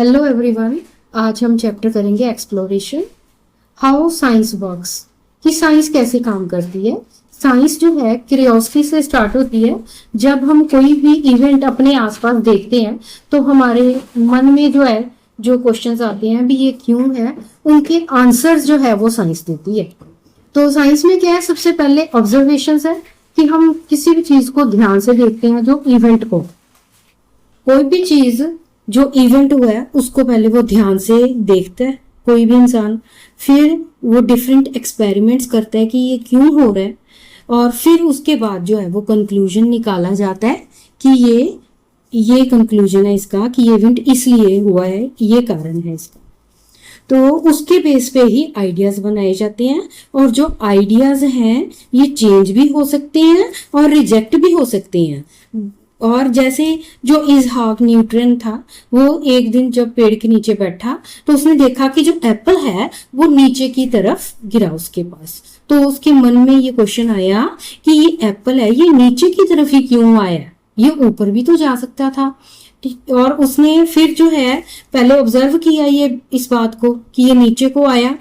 Hello everyone. आज हम chapter करेंगे एक्सप्लोरेशन, हाउ साइंस वर्क्स, कि साइंस कैसे काम करती है। साइंस जो है क्यूरियोसिटी से स्टार्ट होती है। जब हम कोई भी इवेंट अपने आसपास देखते हैं तो हमारे मन में जो है जो क्वेश्चंस आते हैं भी ये क्यों है, उनके आंसर्स जो है वो साइंस देती है। तो साइंस में क्या है, सबसे पहले ऑब्जर्वेशंस है कि हम किसी भी चीज को ध्यान से देखते हैं। जो इवेंट को, कोई भी चीज जो इवेंट हुआ है उसको पहले वो ध्यान से देखता है कोई भी इंसान, फिर वो डिफरेंट एक्सपेरिमेंट्स करता है कि ये क्यों हो रहा है, और फिर उसके बाद जो है वो कंक्लूजन निकाला जाता है कि ये कंक्लूजन है इसका कि ये इवेंट इसलिए हुआ है, ये कारण है इसका। तो उसके बेस पे ही आइडियाज बनाए जाते हैं, और जो आइडियाज हैं ये चेंज भी हो सकते हैं और रिजेक्ट भी हो सकते हैं। और जैसे जो इसहाक न्यूटन था, वो एक दिन जब पेड़ के नीचे बैठा तो उसने देखा कि जो एप्पल है वो नीचे की तरफ गिरा उसके पास। तो उसके मन में ये क्वेश्चन आया कि ये एप्पल है ये नीचे की तरफ ही क्यों आया, ये ऊपर भी तो जा सकता था। और उसने फिर जो है पहले ऑब्जर्व किया ये इस बात को कि ये नीचे को आया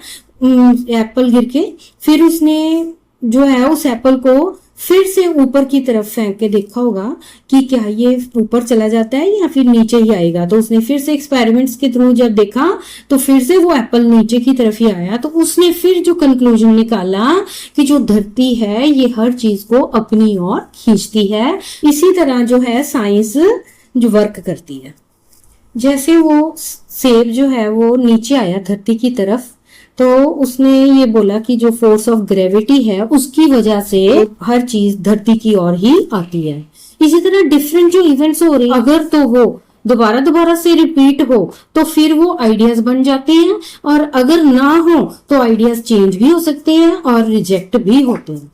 एप्पल गिर के, फिर उसने जो है उस एप्पल को फिर से ऊपर की तरफ फेंक के देखा होगा कि क्या ये ऊपर चला जाता है या फिर नीचे ही आएगा। तो उसने फिर से एक्सपेरिमेंट्स के थ्रू जब देखा तो फिर से वो एप्पल नीचे की तरफ ही आया। तो उसने फिर जो कंक्लूजन निकाला कि जो धरती है ये हर चीज को अपनी ओर खींचती है। इसी तरह जो है साइंस जो वर्क करती है। जैसे वो सेब जो है वो नीचे आया धरती की तरफ, तो उसने ये बोला कि जो फोर्स ऑफ ग्रेविटी है उसकी वजह से हर चीज धरती की ओर ही आती है। इसी तरह डिफरेंट जो इवेंट्स हो रहे हैं अगर तो वो दोबारा से रिपीट हो तो फिर वो आइडियाज बन जाते हैं, और अगर ना हो तो आइडियाज चेंज भी हो सकते हैं और रिजेक्ट भी होते हैं।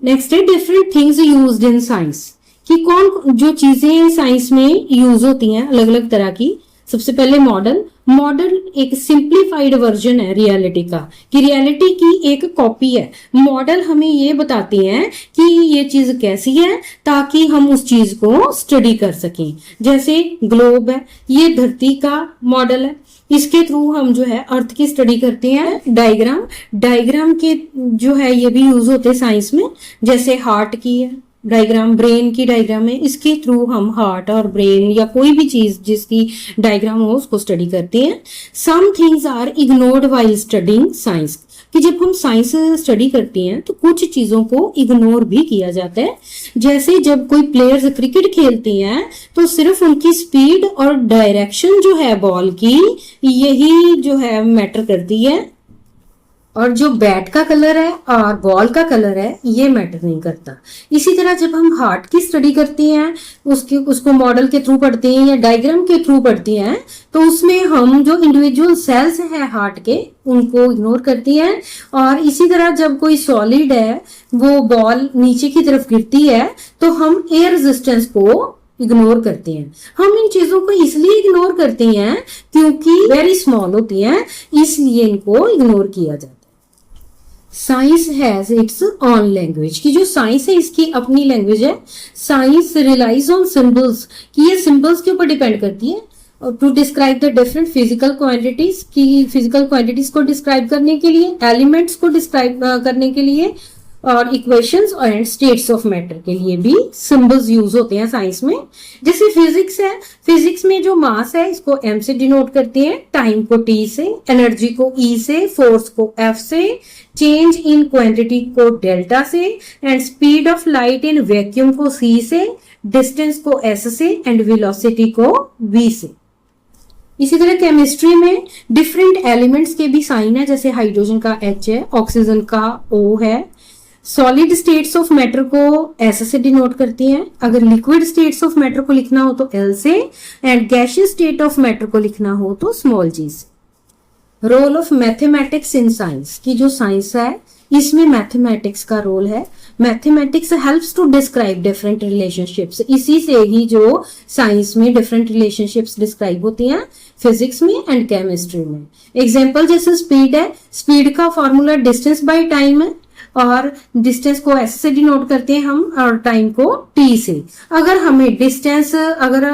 नेक्स्ट है different things used in science, कि कौन जो चीजें साइंस में यूज होती हैं अलग अलग तरह की। सबसे पहले मॉडल एक सिंप्लीफाइड वर्जन है रियलिटी का, कि रियलिटी की एक कॉपी है। मॉडल हमें ये बताते हैं कि ये चीज कैसी है ताकि हम उस चीज को स्टडी कर सकें। जैसे ग्लोब है, ये धरती का मॉडल है, इसके थ्रू हम जो है अर्थ की स्टडी करते हैं। डायग्राम के जो है ये भी यूज होते हैं साइंस में। जैसे हार्ट की है डायग्राम, ब्रेन की डायग्राम है, इसके थ्रू हम हार्ट और ब्रेन या कोई भी चीज जिसकी डायग्राम हो उसको स्टडी करते हैं। Some things are ignored while studying science, कि जब हम साइंस स्टडी करते हैं तो कुछ चीजों को इग्नोर भी किया जाता है। जैसे जब कोई प्लेयर्स क्रिकेट खेलते हैं तो सिर्फ उनकी स्पीड और डायरेक्शन जो है बॉल की यही जो है मैटर करती है, और जो बैट का कलर है और बॉल का कलर है ये मैटर नहीं करता। इसी तरह जब हम हार्ट की स्टडी करते हैं उसको मॉडल के थ्रू पढ़ते हैं या डायग्राम के थ्रू पढ़ते हैं, तो उसमें हम जो इंडिविजुअल सेल्स हैं हार्ट के उनको इग्नोर करते हैं। और इसी तरह जब कोई सॉलिड है वो बॉल नीचे की तरफ गिरती है तो हम एयर रेजिस्टेंस को इग्नोर करते हैं। हम इन चीजों को इसलिए इग्नोर करते हैं क्योंकि वेरी स्मॉल होती हैं, इसलिए इनको इग्नोर किया जाता है। Science has its on language, की जो साइंस है इसकी अपनी लैंग्वेज है। साइंस रिलाइज ऑन सिंबल्स, कि ये सिंबल्स के ऊपर डिपेंड करती है to describe the different physical quantities, की फिजिकल क्वांटिटीज को डिस्क्राइब करने के लिए, एलिमेंट्स को डिस्क्राइब करने के लिए, और equations and states of matter के लिए भी सिंबल्स यूज होते हैं साइंस में। जैसे फिजिक्स है, फिजिक्स में जो मास है इसको m से डिनोट करते हैं, टाइम को t से, एनर्जी को E से, फोर्स को F से, चेंज इन क्वांटिटी को डेल्टा से, and speed of light in vacuum को c से, डिस्टेंस को s से, एंड वेलोसिटी को v से। इसी तरह केमिस्ट्री में डिफरेंट एलिमेंट्स के भी साइन है, जैसे हाइड्रोजन का H है, ऑक्सीजन का O है। सॉलिड स्टेट्स ऑफ मैटर को S से डिनोट करती हैं, अगर लिक्विड स्टेट्स ऑफ मैटर को लिखना हो तो L से, and gaseous state of matter को लिखना हो तो स्मॉल g से। Role of mathematics in science, की जो साइंस है इसमें मैथमेटिक्स का रोल है। Mathematics helps to describe different relationships, इसी से ही जो साइंस में डिफरेंट रिलेशनशिप्स डिस्क्राइब होती हैं फिजिक्स में एंड केमिस्ट्री में। एग्जांपल जैसे स्पीड है, स्पीड का फॉर्मूला डिस्टेंस बाय टाइम है, और डिस्टेंस को एस से डिनोट करते हैं हम और टाइम को टी से। अगर हमें डिस्टेंस अगर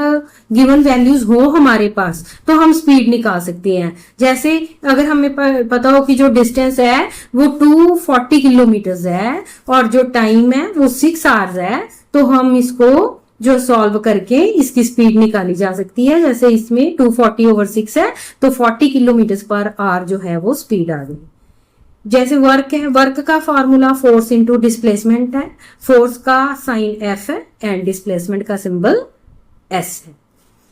गिवन वैल्यूज हो हमारे पास तो हम स्पीड निकाल सकते हैं। जैसे अगर हमें पता हो कि जो डिस्टेंस है वो 240 किलोमीटर है और जो टाइम है वो 6 आवर्स है, तो हम इसको जो सॉल्व करके इसकी स्पीड निकाली जा सकती है। जैसे इसमें 240/6 है तो 40 किलोमीटर पर आवर जो है वो स्पीड आ गई। जैसे वर्क है, वर्क का फॉर्मूला फोर्स इंटू डिस्प्लेसमेंट है। फोर्स का साइन एफ है एंड डिस्प्लेसमेंट का सिंबल एस है।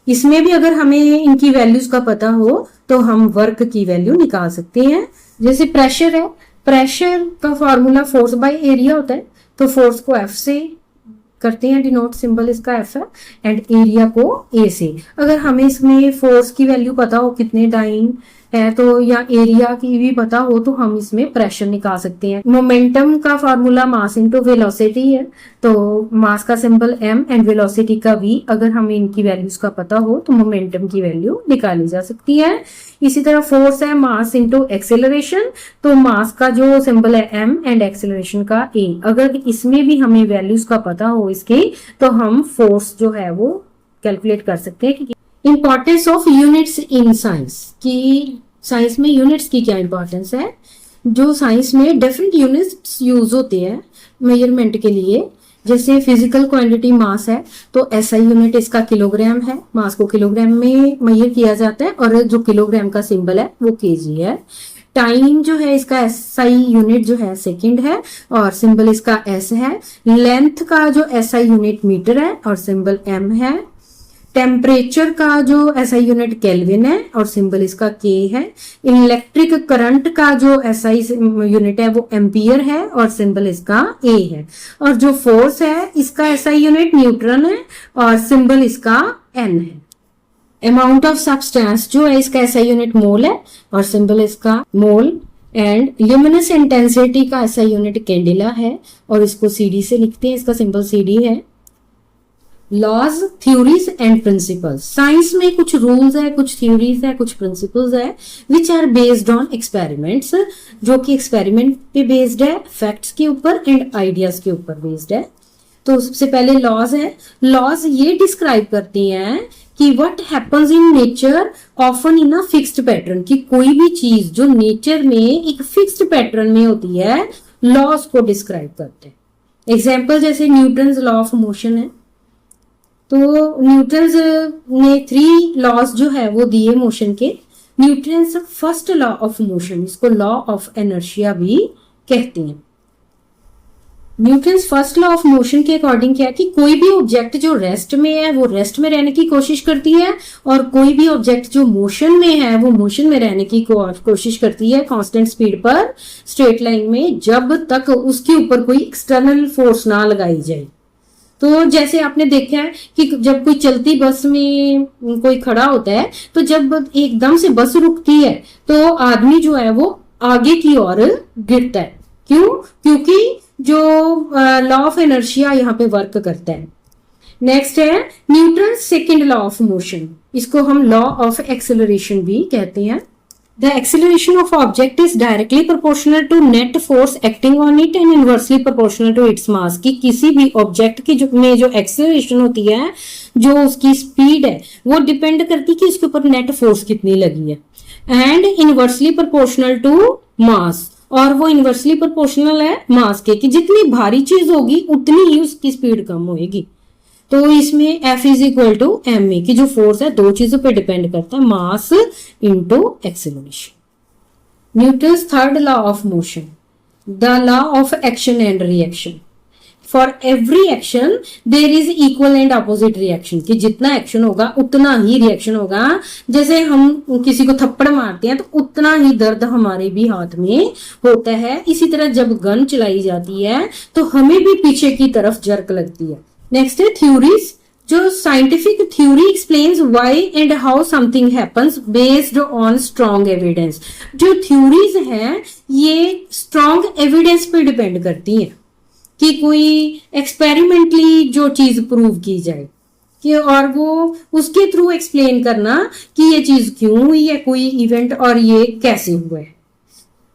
इसमें भी अगर हमें इनकी वैल्यूज का पता हो तो हम वर्क की वैल्यू निकाल सकते हैं। जैसे प्रेशर है, प्रेशर का फॉर्मूला फोर्स बाय एरिया होता है, तो फोर्स को एफ से करते हैं डिनोट, सिंबल इसका एफ है, एंड एरिया को ए से। अगर हमें इसमें फोर्स की वैल्यू पता हो कितने टाइम है तो या एरिया की भी पता हो तो हम इसमें प्रेशर निकाल सकते हैं। मोमेंटम का फॉर्मूला मास इनटू वेलोसिटी है, तो मास का सिंबल एम एंड वेलोसिटी का वी। अगर हमें इनकी वैल्यूज का पता हो तो मोमेंटम की वैल्यू निकाली जा सकती है। इसी तरह फोर्स है मास इनटू एक्सेलरेशन, तो मास का जो सिंबल है एम एंड एक्सेलरेशन का ए। अगर इसमें भी हमें वैल्यूज का पता हो इसके तो हम फोर्स जो है वो कैलकुलेट कर सकते हैं। Importance of units in science, की साइंस में यूनिट्स की क्या इंपॉर्टेंस है। जो साइंस में डिफरेंट यूनिट्स यूज होते हैं मेजरमेंट के लिए। जैसे फिजिकल क्वांटिटी मास है तो एसआई यूनिट इसका किलोग्राम है, मास को किलोग्राम में मेजर किया जाता है और जो किलोग्राम का सिंबल है वो केजी है। टाइम जो है इसका एसआई यूनिट जो है सेकंड है और सिंबल इसका एस है। लेंथ का जो एसआई यूनिट मीटर है और सिंबल एम है। टेम्परेचर का जो एसआई यूनिट केल्विन है और सिंबल इसका के है। इलेक्ट्रिक करंट का जो एसआई यूनिट है वो एम्पियर है और सिंबल इसका ए है। और जो फोर्स है इसका एसआई यूनिट न्यूटन है और सिंबल इसका एन है। अमाउंट ऑफ सब्सटेंस जो है इसका एसआई यूनिट मोल है और सिंबल इसका मोल। एंड ल्यूमिनस इंटेंसिटी का एसआई यूनिट कैंडेला है और इसको सीडी से लिखते हैं, इसका सिंबल सीडी है। Laws, theories and principles, science में कुछ रूल्स है, कुछ थ्योरीज है, कुछ प्रिंसिपल्स है which are based on experiments, जो कि एक्सपेरिमेंट पे बेस्ड है, फैक्ट्स के ऊपर एंड आइडियाज के ऊपर बेस्ड है। तो सबसे पहले लॉज है। लॉज ये डिस्क्राइब करती हैं कि what happens in nature often in a fixed pattern, कि कोई भी चीज जो नेचर में एक फिक्स्ड पैटर्न में होती है लॉज को डिस्क्राइब करते हैं। एग्जाम्पल जैसे न्यूटन्स लॉ ऑफ मोशन है, तो न्यूटन्स ने 3 लॉज जो है वो दिए मोशन के। Newton's first law of motion, इसको लॉ ऑफ इनर्शिया भी कहते हैं। Newton's first law of motion के अकॉर्डिंग क्या है कि कोई भी ऑब्जेक्ट जो रेस्ट में है वो रेस्ट में रहने की कोशिश करती है और कोई भी ऑब्जेक्ट जो मोशन में है वो मोशन में रहने की कोशिश करती है कांस्टेंट स्पीड पर स्ट्रेट लाइन में, जब तक उसके ऊपर कोई एक्सटर्नल फोर्स ना लगाई जाए। तो जैसे आपने देखा है कि जब कोई चलती बस में कोई खड़ा होता है तो जब एकदम से बस रुकती है तो आदमी जो है वो आगे की ओर गिरता है। क्यों? क्योंकि जो लॉ ऑफ इनर्शिया यहाँ पे वर्क करता है। नेक्स्ट है Newton second law of motion, इसको हम लॉ ऑफ एक्सेलरेशन भी कहते हैं। The acceleration of object is directly proportional to net force acting on it and inversely proportional to its mass, कि किसी भी ऑब्जेक्ट की में जो एक्सेलरेशन होती है, जो उसकी स्पीड है वो डिपेंड करती है कि उसके ऊपर नेट फोर्स कितनी लगी है। And inversely proportional to mass, और वो इनवर्सली प्रोपोर्शनल है मास के, कि जितनी भारी चीज होगी उतनी ही उसकी स्पीड कम होगी। तो इसमें F is equal to m a, की जो फोर्स है 2 चीजों पे डिपेंड करता है, mass into acceleration. Newton's third law of motion, the law of action and reaction. For every action there is equal and opposite reaction, कि जितना action होगा उतना ही रिएक्शन होगा। जैसे हम किसी को थप्पड़ मारते हैं तो उतना ही दर्द हमारे भी हाथ में होता है। इसी तरह जब गन चलाई जाती है तो हमें भी पीछे की तरफ जर्क लगती है। नेक्स्ट है थ्योरीज, जो scientific theory explains why and how something happens based on strong evidence. जो थ्योरीज हैं ये स्ट्रॉन्ग एविडेंस पे डिपेंड करती हैं, कि कोई एक्सपेरिमेंटली जो चीज प्रूव की जाए कि और वो उसके थ्रू एक्सप्लेन करना कि ये चीज क्यों हुई है, कोई इवेंट और ये कैसे हुआ है।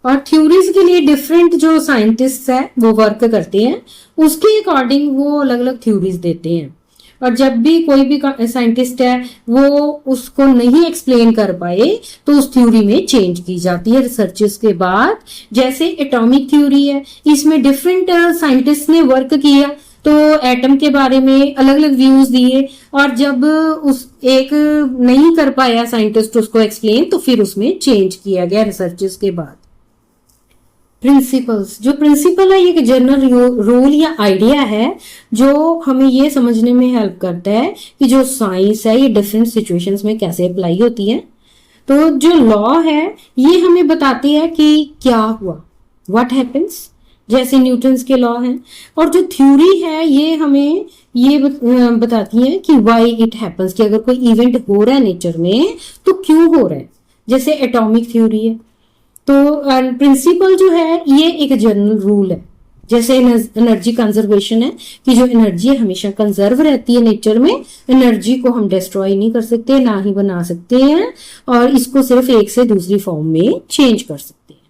और थ्योरीज के लिए डिफरेंट जो साइंटिस्ट है वो वर्क करते हैं, उसके अकॉर्डिंग वो अलग अलग थ्योरीज देते हैं। और जब भी कोई भी साइंटिस्ट है वो उसको नहीं एक्सप्लेन कर पाए तो उस थ्योरी में चेंज की जाती है रिसर्चेस के बाद। जैसे एटॉमिक थ्योरी है, इसमें डिफरेंट साइंटिस्ट ने वर्क किया, तो एटम के बारे में अलग अलग व्यूज दिए, और जब उस एक नहीं कर पाया साइंटिस्ट उसको एक्सप्लेन तो फिर उसमें चेंज किया गया रिसर्चेस के बाद। प्रिंसिपल्स, जो प्रिंसिपल है ये एक जनरल रूल या आइडिया है जो हमें ये समझने में हेल्प करता है कि जो साइंस है ये डिफरेंट सिचुएशंस में कैसे अप्लाई होती है। तो जो लॉ है ये हमें बताती है कि क्या हुआ, व्हाट हैपेंस, जैसे न्यूटन्स के लॉ हैं। और जो थ्योरी है ये हमें ये बताती है कि व्हाई इट हैपेंस, कि अगर कोई इवेंट हो रहा है नेचर में तो क्यों हो रहा है। जैसे एटॉमिक थ्योरी है, तो प्रिंसिपल जो है ये एक जनरल रूल है। जैसे एनर्जी कंजर्वेशन है कि जो एनर्जी है हमेशा कंजर्व रहती है नेचर में, एनर्जी को हम डिस्ट्रॉय नहीं कर सकते, ना ही बना सकते हैं, और इसको सिर्फ एक से दूसरी फॉर्म में चेंज कर सकते हैं।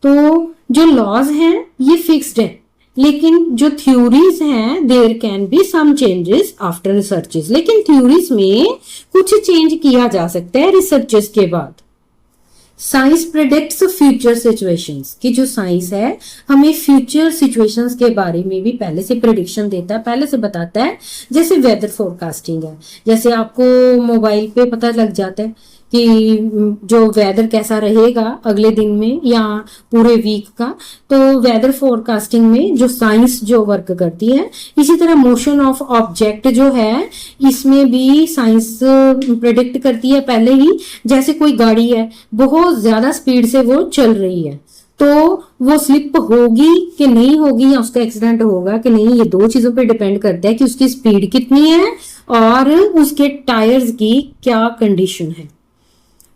तो जो लॉज हैं ये फिक्स्ड है, लेकिन जो थ्योरीज हैं there can be some changes after researches, लेकिन थ्योरीज में कुछ चेंज किया जा सकता है रिसर्चेस के बाद। साइंस प्रेडिक्ट्स फ्यूचर सिचुएशंस, कि जो साइंस है हमें फ्यूचर सिचुएशंस के बारे में भी पहले से प्रेडिक्शन देता है, पहले से बताता है। जैसे वेदर फोरकास्टिंग है, जैसे आपको मोबाइल पे पता लग जाता है कि जो वेदर कैसा रहेगा अगले दिन में या पूरे वीक का, तो वेदर फोरकास्टिंग में जो साइंस जो वर्क करती है। इसी तरह मोशन ऑफ ऑब्जेक्ट जो है इसमें भी साइंस प्रेडिक्ट करती है पहले ही। जैसे कोई गाड़ी है बहुत ज्यादा स्पीड से वो चल रही है, तो वो स्लिप होगी कि नहीं होगी या उसका एक्सीडेंट होगा कि नहीं, ये दो चीजों पे डिपेंड करता है कि उसकी स्पीड कितनी है और उसके टायर्स की क्या कंडीशन है।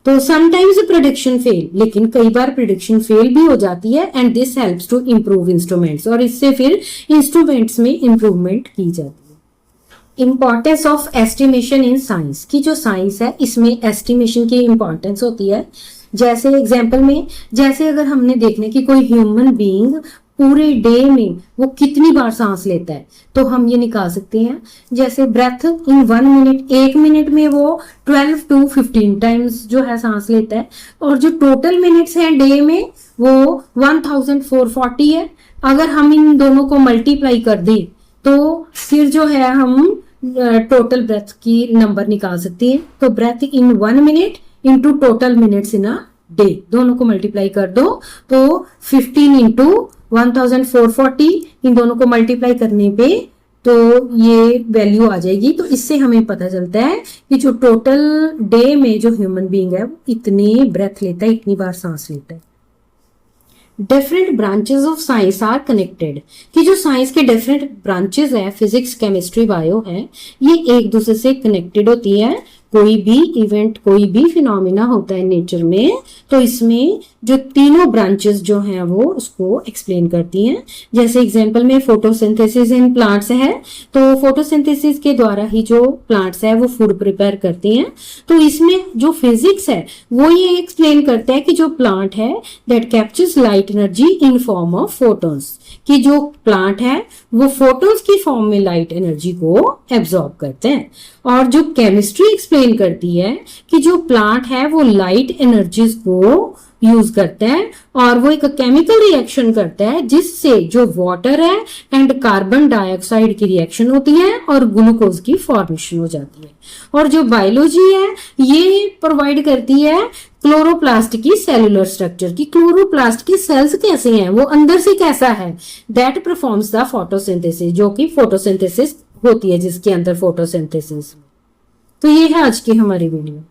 तो समटाइम्स प्रेडिक्शन फेल, लेकिन कई बार प्रेडिक्शन फेल भी हो जाती है, and this helps to improve instruments, और इससे फिर इंस्ट्रूमेंट्स में इम्प्रूवमेंट की जाती है। Importance of estimation in science, की जो साइंस है इसमें एस्टिमेशन की इंपॉर्टेंस होती है। जैसे एग्जाम्पल में, जैसे अगर हमने देखने की कोई ह्यूमन बीइंग पूरे डे में वो कितनी बार सांस लेता है, तो हम ये निकाल सकते हैं। जैसे ब्रेथ इन 1 मिनट, 1 मिनट में वो 12 to 15 टाइम्स जो है सांस लेता है, और जो टोटल मिनट्स हैं डे में वो 1440 है। अगर हम इन दोनों को मल्टीप्लाई कर दें तो फिर जो है हम टोटल ब्रेथ की नंबर निकाल सकते हैं। तो breath in 1 minute into total minutes in a day, दोनों को मल्टीप्लाई कर दो तो 15 इंटू 1440, इन दोनों को मल्टीप्लाई करने पे तो ये वैल्यू आ जाएगी। तो इससे हमें पता चलता है कि जो टोटल डे में जो ह्यूमन बीइंग है वो इतने ब्रेथ लेता है, इतनी बार सांस लेता है। Different branches of science are connected, कि जो साइंस के डिफरेंट ब्रांचेस है, फिजिक्स, केमिस्ट्री, बायो है, ये एक दूसरे से कनेक्टेड होती है। कोई भी इवेंट, कोई भी फिनोमिना होता है नेचर में, तो इसमें जो तीनों ब्रांचेस जो हैं वो उसको एक्सप्लेन करती हैं। जैसे एग्जांपल में फोटोसिंथेसिस इन प्लांट्स है, तो फोटोसिंथेसिस के द्वारा ही जो प्लांट्स है वो फूड प्रिपेयर करते हैं। तो इसमें जो फिजिक्स है वो ये एक्सप्लेन करता है कि जो प्लांट है that captures light energy in form of photons, कि जो प्लांट है वो फोटोन्स की फॉर्म में लाइट एनर्जी को एब्जॉर्ब करते हैं। और जो केमिस्ट्री एक्सप्लेन करती है कि जो प्लांट है वो लाइट एनर्जीज को यूज करता है, और वो एक केमिकल रिएक्शन करता है जिससे जो वाटर है एंड कार्बन डाइऑक्साइड की रिएक्शन होती है और ग्लूकोज की फॉर्मेशन हो जाती है। और जो बायोलॉजी है ये प्रोवाइड करती है क्लोरोप्लास्ट की सेलुलर स्ट्रक्चर की, क्लोरोप्लास्ट की सेल्स कैसे हैं, वो अंदर से कैसा है, दैट परफॉर्म्स द फोटोसिंथेसिस, जो कि फोटोसिंथेसिस होती है जिसके अंदर फोटोसिंथेसिस। तो ये है आज की हमारी वीडियो।